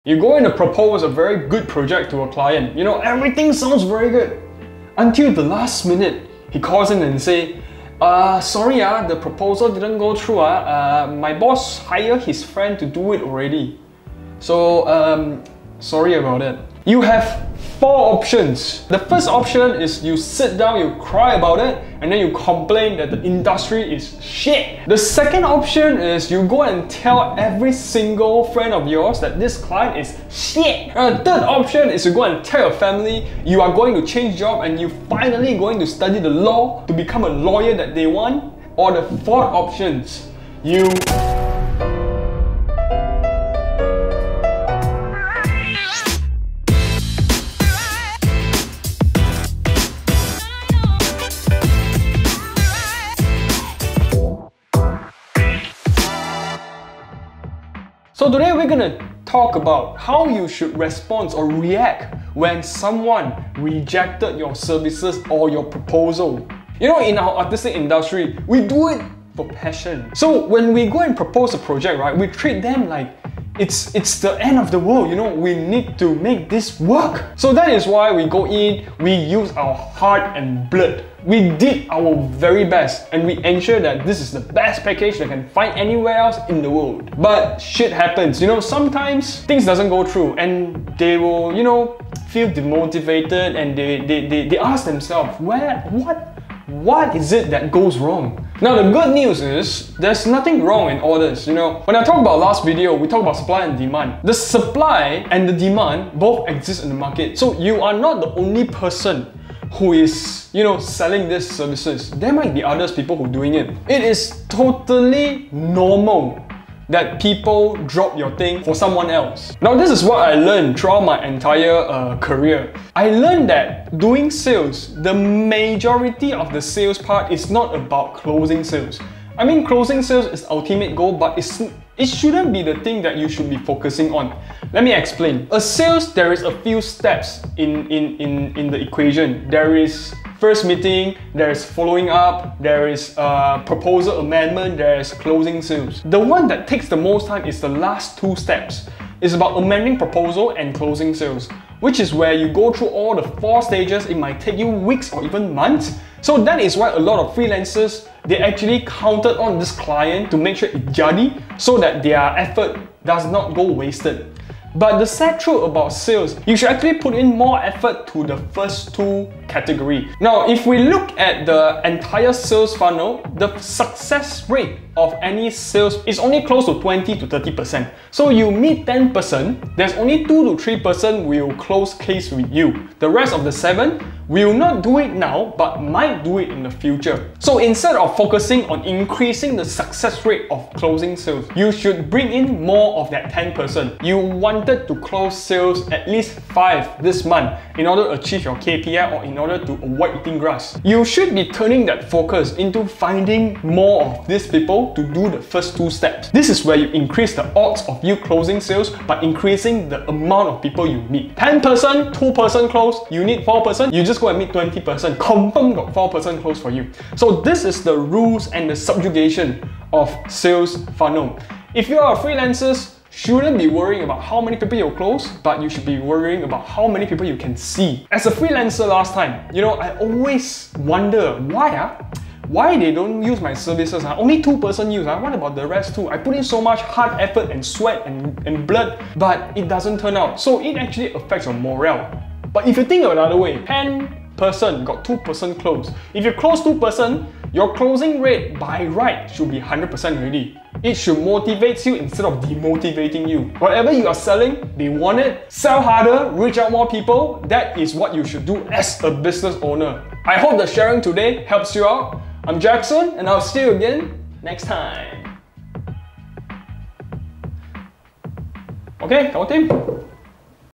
You go in and propose a very good project to a client. You know, everything sounds very good. Until the last minute, he calls in and say, sorry, the proposal didn't go through. My boss hired his friend to do it already. So, sorry about it. You have 4 options. The first option is you sit down, you cry about it, and then you complain that the industry is shit. The second option is you go and tell every single friend of yours that this client is shit. The third option is you go and tell your family you are going to change job and you finally going to study the law to become a lawyer that they want. Or the fourth options, you So today we're gonna talk about how you should respond or react when someone rejected your services or your proposal. You know, in our artistic industry, we do it for passion. So when we go and propose a project, right, we treat them like it's the end of the world, you know, we need to make this work. So that is why we go in, we use our heart and blood. We did our very best and we ensure that this is the best package they can find anywhere else in the world. But shit happens, you know, sometimes things doesn't go through and they will, you know, feel demotivated and they ask themselves, what is it that goes wrong? Now the good news is, there's nothing wrong in all this. You know, when I talked about last video, we talked about supply and demand. The supply and the demand both exist in the market. So you are not the only person who is, you know, selling these services. There might be others people who are doing it. It is totally normal that people drop your thing for someone else. Now this is what I learned throughout my entire career. I learned that doing sales, the majority of the sales part is not about closing sales. I mean, closing sales is ultimate goal, but it shouldn't be the thing that you should be focusing on. Let me explain. A sales, there is a few steps in the equation. There is first meeting, there is following up, there is proposal amendment, there is closing sales. The one that takes the most time is the last 2 steps. It's about amending proposal and closing sales, which is where you go through all the 4 stages. It might take you weeks or even months. So that is why a lot of freelancers, they actually counted on this client to make sure it's jadi so that their effort does not go wasted. But the sad truth about sales, you should actually put in more effort to the first 2 categories. Now, if we look at the entire sales funnel, the success rate of any sales is only close to 20 to 30%. So you meet 10%, there's only 2 to 3% will close case with you. The rest of the 7 will not do it now, but might do it in the future. So instead of focusing on increasing the success rate of closing sales, you should bring in more of that 10%. You wanted to close sales at least 5 this month in order to achieve your KPI or in order to avoid eating grass. You should be turning that focus into finding more of these people to do the first 2 steps. This is where you increase the odds of you closing sales by increasing the amount of people you meet. 10%, 2% close, you need 4%, you just go and meet 20%. Confirm got 4% close for you. So this is the rules and the subjugation of sales funnel. If you are a freelancer, shouldn't be worrying about how many people you close, but you should be worrying about how many people you can see. As a freelancer last time, you know, I always wonder why they don't use my services. Only 2% use. What about the rest too? I put in so much hard effort and sweat and blood, but it doesn't turn out. So it actually affects your morale. But if you think of another way, 10% got 2% close. If you close 2%, your closing rate by right should be 100% already. It should motivate you instead of demotivating you. Whatever you are selling, they want it. Sell harder, reach out more people. That is what you should do as a business owner. I hope the sharing today helps you out. I'm Jackson and I'll see you again next time. Okay, kawan tim.